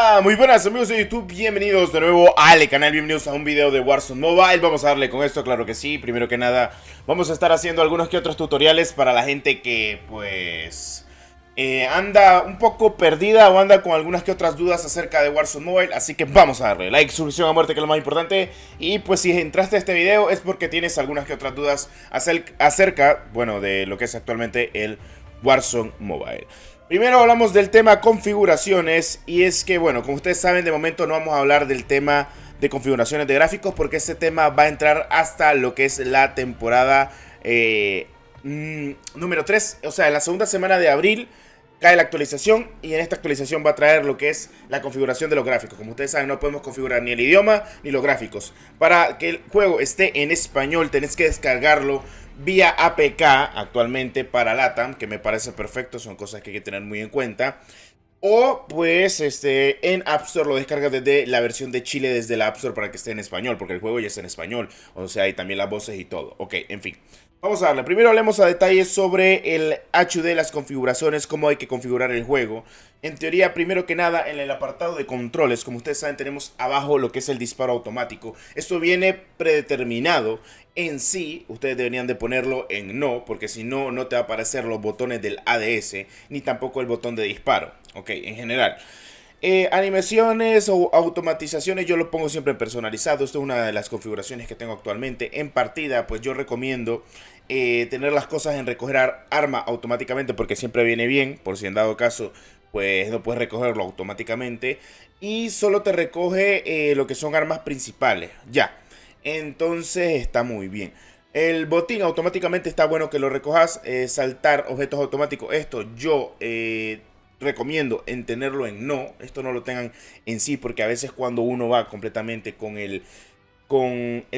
Hola, muy buenas amigos de YouTube, bienvenidos de nuevo al canal, bienvenidos a un video de Warzone Mobile. Vamos a darle con esto, claro que sí. Primero que nada, vamos a estar haciendo algunos que otros tutoriales para la gente que pues anda un poco perdida o anda con algunas que otras dudas acerca de Warzone Mobile. Así que vamos a darle like, suscripción a muerte, que es lo más importante. Y pues si entraste a este video es porque tienes algunas que otras dudas acerca, bueno, de lo que es actualmente el Warzone Mobile. Primero hablamos del tema configuraciones, y es que, bueno, como ustedes saben, de momento no vamos a hablar del tema de configuraciones de gráficos porque este tema va a entrar hasta lo que es la temporada número 3, o sea, en la segunda semana de abril cae la actualización, y en esta actualización va a traer lo que es la configuración de los gráficos. Como ustedes saben, no podemos configurar ni el idioma ni los gráficos. Para que el juego esté en español tenés que descargarlo vía APK actualmente para LATAM, que me parece perfecto, son cosas que hay que tener muy en cuenta. O pues en App Store lo descargas desde la versión de Chile, desde la App Store, para que esté en español, porque el juego ya está en español. O sea, hay también las voces y todo. Ok, en fin. Vamos a darle. Primero hablemos a detalle sobre el HUD, las configuraciones, cómo hay que configurar el juego. En teoría, primero que nada, en el apartado de controles, como ustedes saben, tenemos abajo lo que es el disparo automático. Esto viene predeterminado. En sí, ustedes deberían de ponerlo en no, porque si no, no te va a aparecer los botones del ADS, ni tampoco el botón de disparo. Ok, en general. Animaciones o automatizaciones yo lo pongo siempre en personalizado. Esto es una de las configuraciones que tengo actualmente. En partida pues yo recomiendo tener las cosas en recoger arma automáticamente, porque siempre viene bien, por si en dado caso pues no puedes recogerlo automáticamente, y solo te recoge lo que son armas principales, ya. Entonces está muy bien. El botín automáticamente está bueno que lo recojas. Saltar objetos automáticos, esto yo recomiendo en tenerlo en no. Esto no lo tengan en sí, porque a veces cuando uno va completamente con el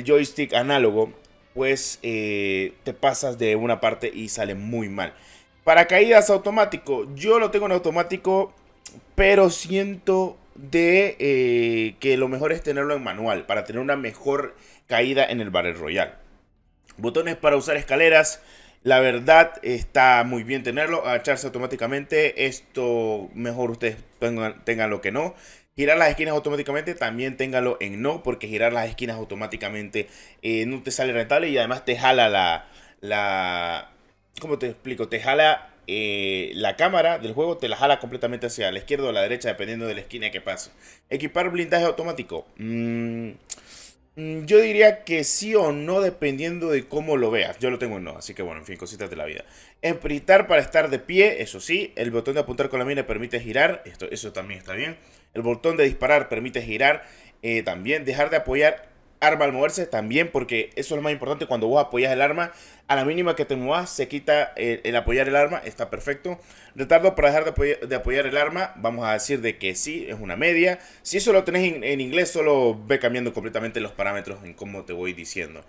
joystick análogo, pues te pasas de una parte y sale muy mal. Paracaídas automático, yo lo tengo en automático, pero siento que lo mejor es tenerlo en manual para tener una mejor caída en el Battle Royale. Botones para usar escaleras, la verdad está muy bien tenerlo. Agacharse automáticamente, esto mejor ustedes tenganlo que no. Girar las esquinas automáticamente, también ténganlo en no, porque girar las esquinas automáticamente no te sale rentable, y además te jala ¿cómo te explico? Te jala la cámara del juego, te la jala completamente hacia la izquierda o la derecha, dependiendo de la esquina que pase. Equipar blindaje automático. Yo diría que sí o no, dependiendo de cómo lo veas. Yo lo tengo en no, así que bueno, en fin, cositas de la vida. Sprintar para estar de pie, eso sí. El botón de apuntar con la mira permite girar, eso también está bien. El botón de disparar permite girar, también. Dejar de apoyar arma al moverse, también, porque eso es lo más importante. Cuando vos apoyas el arma, a la mínima que te muevas se quita el apoyar el arma, está perfecto. Retardo para dejar de apoyar el arma, vamos a decir de que sí, es una media. Si eso lo tenés en inglés, solo ve cambiando completamente los parámetros en cómo te voy diciendo.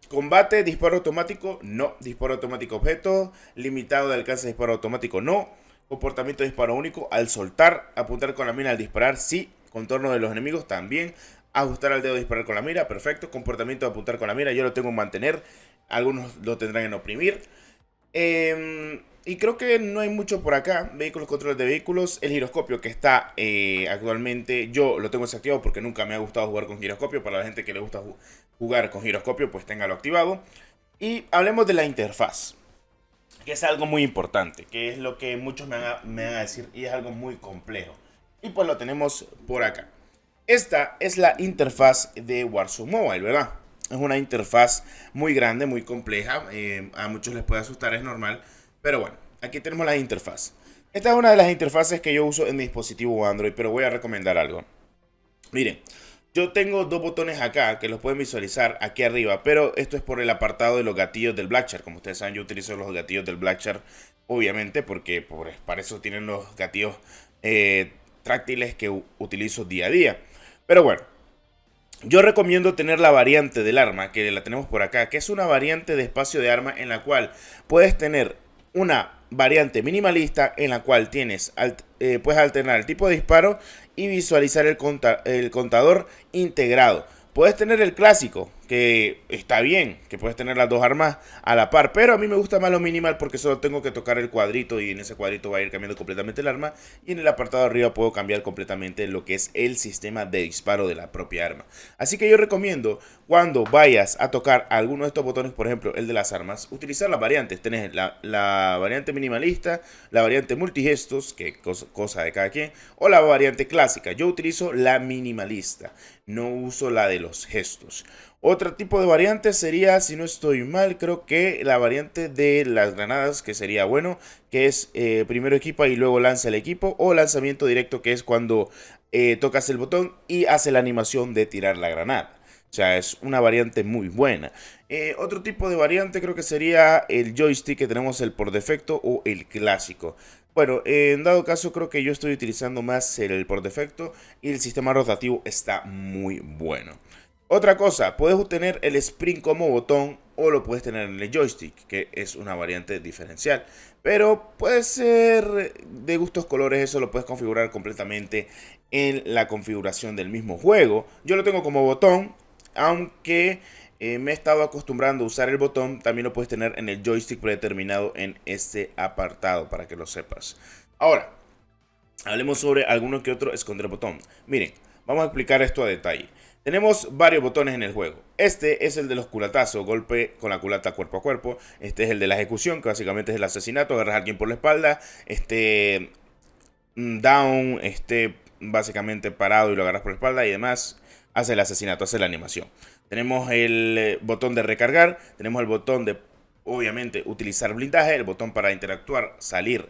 Combate, disparo automático, no. Disparo automático objeto, limitado de alcance de disparo automático, no. Comportamiento de disparo único al soltar, apuntar con la mira al disparar, sí. Contorno de los enemigos, también. Ajustar al dedo, disparar con la mira, perfecto. Comportamiento de apuntar con la mira, yo lo tengo en mantener. Algunos lo tendrán en oprimir. Y creo que no hay mucho por acá. Vehículos, controles de vehículos. El giroscopio que está actualmente, yo lo tengo desactivado porque nunca me ha gustado jugar con giroscopio. Para la gente que le gusta jugar con giroscopio, pues téngalo activado. Y hablemos de la interfaz, que es algo muy importante, que es lo que muchos me van a decir, y es algo muy complejo. Y pues lo tenemos por acá. Esta es la interfaz de Warzone Mobile, ¿verdad? Es una interfaz muy grande, muy compleja. A muchos les puede asustar, es normal. Pero bueno, aquí tenemos la interfaz. Esta es una de las interfaces que yo uso en mi dispositivo Android, pero voy a recomendar algo. Miren, yo tengo dos botones acá que los pueden visualizar aquí arriba, pero esto es por el apartado de los gatillos del Blackshare. Como ustedes saben, yo utilizo los gatillos del Blackshare, obviamente, porque para eso tienen los gatillos táctiles que utilizo día a día. Pero bueno, yo recomiendo tener la variante del arma, que la tenemos por acá, que es una variante de espacio de arma, en la cual puedes tener una variante minimalista, en la cual puedes alternar el tipo de disparo y visualizar el contador integrado. Puedes tener el clásico, que está bien, que puedes tener las dos armas a la par, pero a mí me gusta más lo minimal porque solo tengo que tocar el cuadrito y en ese cuadrito va a ir cambiando completamente el arma, y en el apartado de arriba puedo cambiar completamente lo que es el sistema de disparo de la propia arma. Así que yo recomiendo, cuando vayas a tocar alguno de estos botones, por ejemplo el de las armas, utilizar las variantes. Tenés la variante minimalista, la variante multigestos, que cosa de cada quien, o la variante clásica. Yo utilizo la minimalista, no uso la de los gestos. Otro tipo de variante sería, si no estoy mal, creo que la variante de las granadas, que sería bueno, que es primero equipa y luego lanza el equipo, o lanzamiento directo, que es cuando tocas el botón y hace la animación de tirar la granada. O sea, es una variante muy buena. Otro tipo de variante creo que sería el joystick, que tenemos el por defecto o el clásico. Bueno, en dado caso creo que yo estoy utilizando más el por defecto y el sistema rotativo está muy bueno. Otra cosa, puedes tener el sprint como botón o lo puedes tener en el joystick, que es una variante diferencial. Pero puede ser de gustos colores, eso lo puedes configurar completamente en la configuración del mismo juego. Yo lo tengo como botón, aunque me he estado acostumbrando a usar el botón. También lo puedes tener en el joystick predeterminado en este apartado, para que lo sepas. Ahora, hablemos sobre alguno que otro esconder botón. Miren, vamos a explicar esto a detalle. Tenemos varios botones en el juego. Este es el de los culatazos, golpe con la culata cuerpo a cuerpo. Este es el de la ejecución, que básicamente es el asesinato, agarras a alguien por la espalda. Down, básicamente parado y lo agarras por la espalda y demás. Hace el asesinato, hace la animación. Tenemos el botón de recargar, tenemos el botón de, obviamente, utilizar blindaje, el botón para interactuar, salir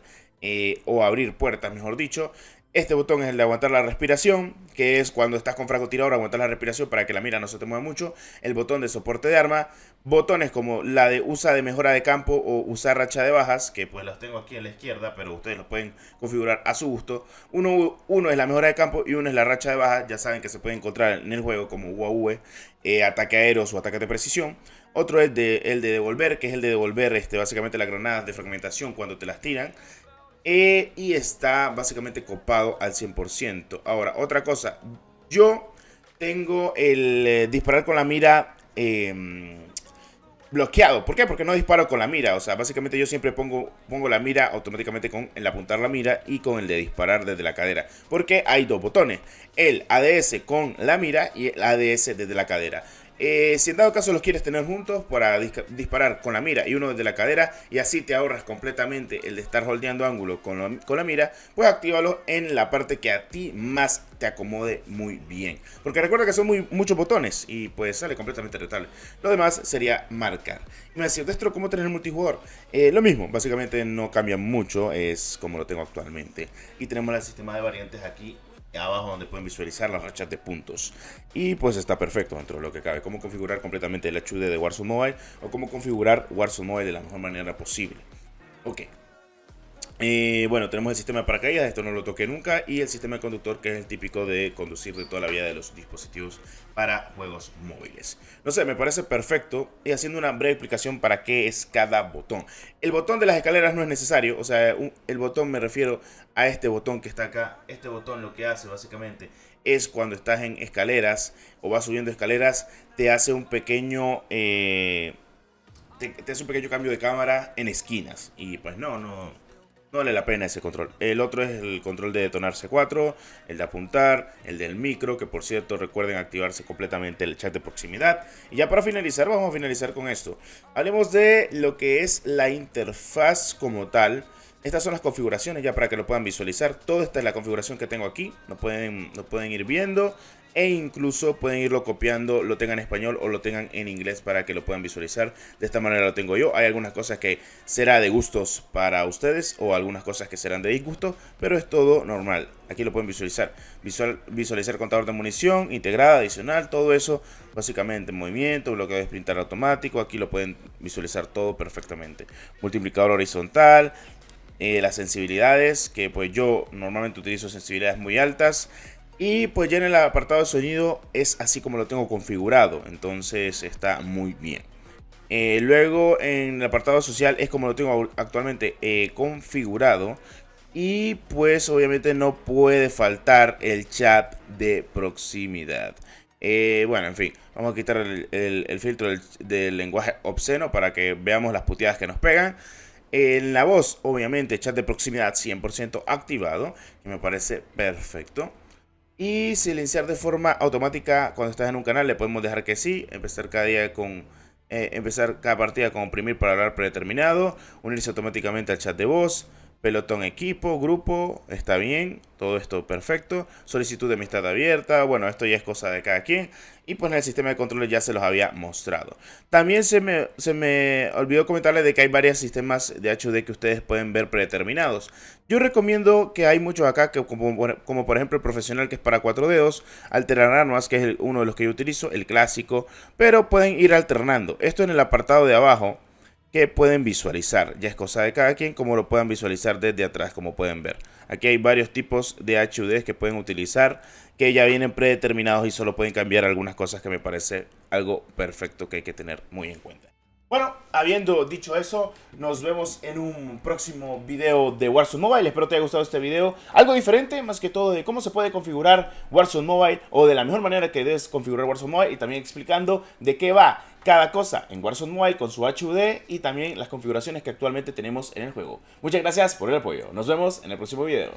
o abrir puertas, mejor dicho. Este botón es el de aguantar la respiración, que es cuando estás con francotirador, aguantar la respiración para que la mira no se te mueva mucho. El botón de soporte de arma. Botones como la de usa de mejora de campo o usar racha de bajas, que pues los tengo aquí a la izquierda, pero ustedes los pueden configurar a su gusto. Uno es la mejora de campo y uno es la racha de bajas. Ya saben que se puede encontrar en el juego como UAV, ataque aéreos o ataque de precisión. Otro es el de devolver, que es el de devolver básicamente las granadas de fragmentación cuando te las tiran. Y está básicamente copado al 100%. Ahora, otra cosa. Yo tengo el disparar con la mira bloqueado. ¿Por qué? Porque no disparo con la mira. O sea, básicamente yo siempre pongo la mira automáticamente con el apuntar la mira y con el de disparar desde la cadera. Porque hay dos botones. El ADS con la mira y el ADS desde la cadera. Si en dado caso los quieres tener juntos para disparar con la mira y uno desde la cadera, y así te ahorras completamente el de estar holdeando ángulo con la mira, pues actívalo en la parte que a ti más te acomode muy bien. Porque recuerda que son muchos botones y pues sale completamente rentable. Lo demás sería marcar. Y me decía, Destro, ¿cómo tener multijugador? Lo mismo, básicamente no cambia mucho, es como lo tengo actualmente. Y tenemos el sistema de variantes aquí abajo, donde pueden visualizar las rachas de puntos. Y pues está perfecto dentro de lo que cabe. Cómo configurar completamente el HUD de Warzone Mobile, o cómo configurar Warzone Mobile de la mejor manera posible. Ok. Bueno, tenemos el sistema de paracaídas, esto no lo toqué nunca, y el sistema de conductor, que es el típico de conducir de toda la vida de los dispositivos para juegos móviles. No sé, me parece perfecto. Y haciendo una breve explicación para qué es cada botón. El botón de las escaleras no es necesario, o sea, el botón, me refiero a este botón que está acá. Este botón lo que hace básicamente es cuando estás en escaleras o vas subiendo escaleras, te hace un pequeño te hace un pequeño cambio de cámara en esquinas. Y pues no vale la pena ese control. El otro es el control de detonar C4, el de apuntar, el del micro, que por cierto recuerden activarse completamente el chat de proximidad. Y ya para finalizar, vamos a finalizar con esto. Hablemos de lo que es la interfaz como tal. Estas son las configuraciones ya para que lo puedan visualizar. Toda esta es la configuración que tengo aquí. Lo pueden ir viendo. E incluso pueden irlo copiando, lo tengan en español o lo tengan en inglés para que lo puedan visualizar. De esta manera lo tengo yo. Hay algunas cosas que será de gustos para ustedes o algunas cosas que serán de disgusto, pero es todo normal. Aquí lo pueden visualizar. Visualizar contador de munición, integrada, adicional, todo eso. Básicamente movimiento, bloqueo de sprintar automático. Aquí lo pueden visualizar todo perfectamente. Multiplicador horizontal. Las sensibilidades, que pues yo normalmente utilizo sensibilidades muy altas. Y pues ya en el apartado de sonido es así como lo tengo configurado, entonces está muy bien. Luego en el apartado social es como lo tengo actualmente configurado. Y pues obviamente no puede faltar el chat de proximidad. Bueno, en fin, vamos a quitar el filtro del lenguaje obsceno para que veamos las puteadas que nos pegan. En la voz, obviamente, chat de proximidad 100% activado, que me parece perfecto. Y silenciar de forma automática cuando estás en un canal, le podemos dejar que sí. Empezar cada partida con oprimir para hablar predeterminado. Unirse automáticamente al chat de voz. Pelotón equipo, grupo, está bien, todo esto perfecto. Solicitud de amistad abierta, bueno, esto ya es cosa de cada quien. Y pues en el sistema de controles ya se los había mostrado. También se me olvidó comentarles de que hay varios sistemas de HUD que ustedes pueden ver predeterminados. Yo recomiendo que hay muchos acá, que como por ejemplo el profesional, que es para 4 dedos. Alternar armas, que es uno de los que yo utilizo, el clásico. Pero pueden ir alternando. Esto en el apartado de abajo, que pueden visualizar. Ya es cosa de cada quien como lo puedan visualizar desde atrás, como pueden ver. Aquí hay varios tipos de HUDs que pueden utilizar, que ya vienen predeterminados y solo pueden cambiar algunas cosas, que me parece algo perfecto que hay que tener muy en cuenta. Bueno, habiendo dicho eso, nos vemos en un próximo video de Warzone Mobile. Espero te haya gustado este video. Algo diferente, más que todo, de cómo se puede configurar Warzone Mobile, o de la mejor manera que debes configurar Warzone Mobile, y también explicando de qué va cada cosa en Warzone Mobile con su HUD y también las configuraciones que actualmente tenemos en el juego. Muchas gracias por el apoyo. Nos vemos en el próximo video.